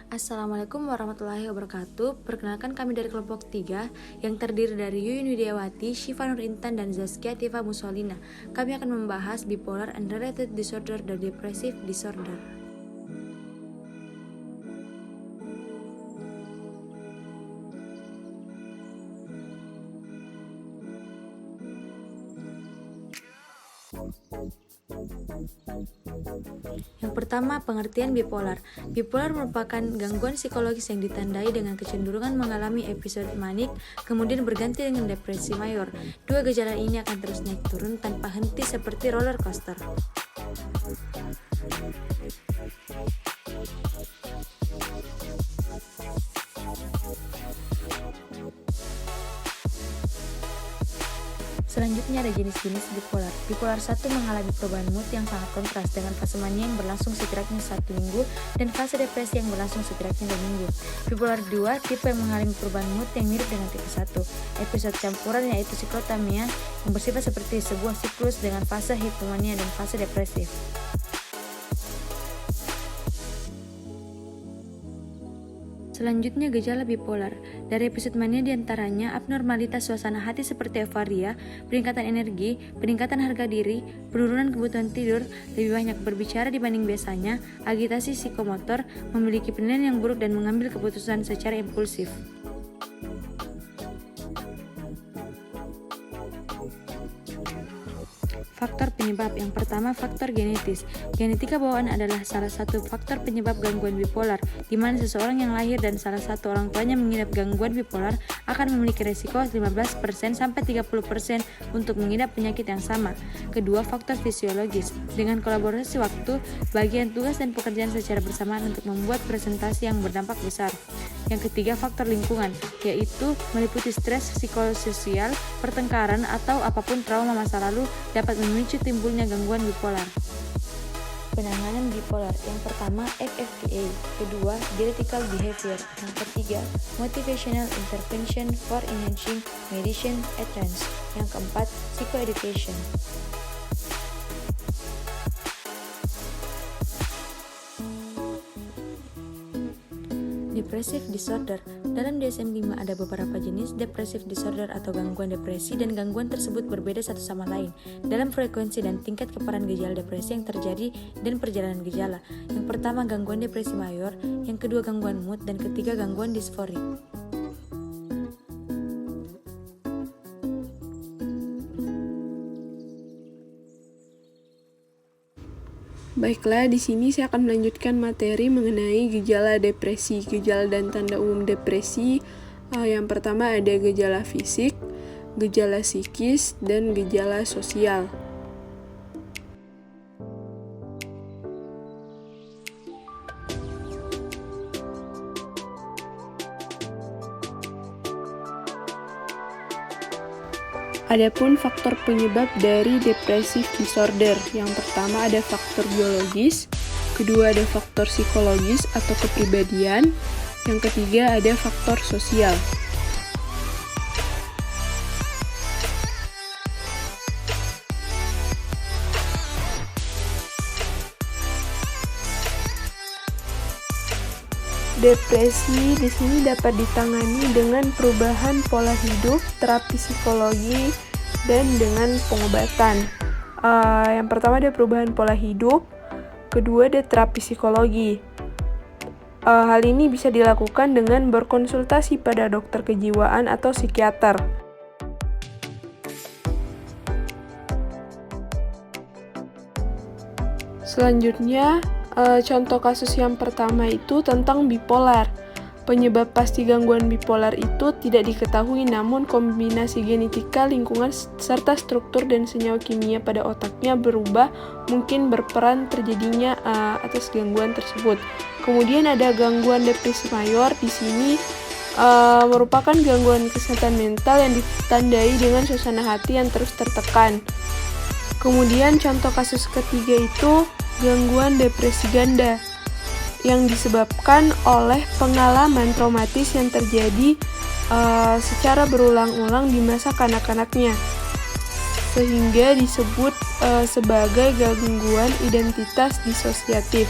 Assalamualaikum warahmatullahi wabarakatuh. Perkenalkan, kami dari kelompok 3 yang terdiri dari Yuyun Widiawati, Syifa Nur Intan, dan Zaskia Tifa Musolina. Kami akan membahas bipolar and related disorder dan depressive disorder. Yang pertama, pengertian bipolar. Bipolar merupakan gangguan psikologis yang ditandai dengan kecenderungan mengalami episode manik, kemudian berganti dengan depresi mayor. Dua gejala ini akan terus naik turun tanpa henti seperti roller coaster. Selanjutnya ada jenis-jenis bipolar. Bipolar 1 mengalami perubahan mood yang sangat kontras dengan fase mania yang berlangsung setidaknya 1 minggu dan fase depresi yang berlangsung setidaknya 2 minggu. Bipolar 2 tipe yang mengalami perubahan mood yang mirip dengan tipe 1. Episode campuran yaitu siklotamia yang bersifat seperti sebuah siklus dengan fase hipomania dan fase depresif. Selanjutnya, gejala bipolar. Dari episode mania diantaranya abnormalitas suasana hati seperti euforia, peningkatan energi, peningkatan harga diri, penurunan kebutuhan tidur, lebih banyak berbicara dibanding biasanya, agitasi psikomotor, memiliki penilaian yang buruk dan mengambil keputusan secara impulsif. Faktor penyebab. Yang pertama, faktor genetis. Genetika bawaan adalah salah satu faktor penyebab gangguan bipolar, di mana seseorang yang lahir dan salah satu orang tuanya mengidap gangguan bipolar akan memiliki resiko 15%-30% untuk mengidap penyakit yang sama. Kedua, faktor fisiologis. Dengan kolaborasi waktu, bagian tugas dan pekerjaan secara bersamaan untuk membuat presentasi yang berdampak besar. Yang ketiga, faktor lingkungan, yaitu meliputi stres psikososial, pertengkaran, atau apapun trauma masa lalu dapat memicu timbulnya gangguan bipolar. Penanganan bipolar. Yang pertama, FFPA. Kedua, dialectical behavior. Yang ketiga, motivational intervention for enhancing medication adherence. Yang keempat, psychoeducation. Depressive disorder. Dalam DSM-5 ada beberapa jenis depressive disorder atau gangguan depresi, dan gangguan tersebut berbeda satu sama lain dalam frekuensi dan tingkat keparahan gejala depresi yang terjadi dan perjalanan gejala. Yang pertama, gangguan depresi mayor, yang kedua gangguan mood, dan ketiga gangguan disforik. Baiklah, di sini saya akan melanjutkan materi mengenai gejala depresi, gejala dan tanda umum depresi. Yang pertama ada gejala fisik, gejala psikis, dan gejala sosial. Adapun faktor penyebab dari depressive disorder, yang pertama ada faktor biologis, kedua ada faktor psikologis atau kepribadian, yang ketiga ada faktor sosial. Depresi di sini dapat ditangani dengan perubahan pola hidup, terapi psikologi, dan dengan pengobatan. Yang pertama ada perubahan pola hidup, kedua ada terapi psikologi. Hal ini bisa dilakukan dengan berkonsultasi pada dokter kejiwaan atau psikiater. Selanjutnya, contoh kasus yang pertama itu tentang bipolar. Penyebab pasti gangguan bipolar itu tidak diketahui, namun kombinasi genetika, lingkungan, serta struktur dan senyawa kimia pada otaknya berubah mungkin berperan terjadinya atas gangguan tersebut. Kemudian ada gangguan depresi mayor. Di sini merupakan gangguan kesehatan mental yang ditandai dengan suasana hati yang terus tertekan. Kemudian contoh kasus ketiga itu gangguan depresi ganda yang disebabkan oleh pengalaman traumatis yang terjadi secara berulang-ulang di masa kanak-kanaknya, sehingga disebut sebagai gangguan identitas disosiatif.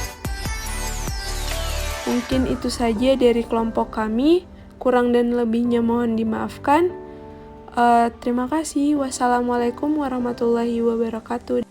Mungkin itu saja dari kelompok kami. Kurang dan lebihnya mohon dimaafkan. Terima kasih. Wassalamualaikum warahmatullahi wabarakatuh.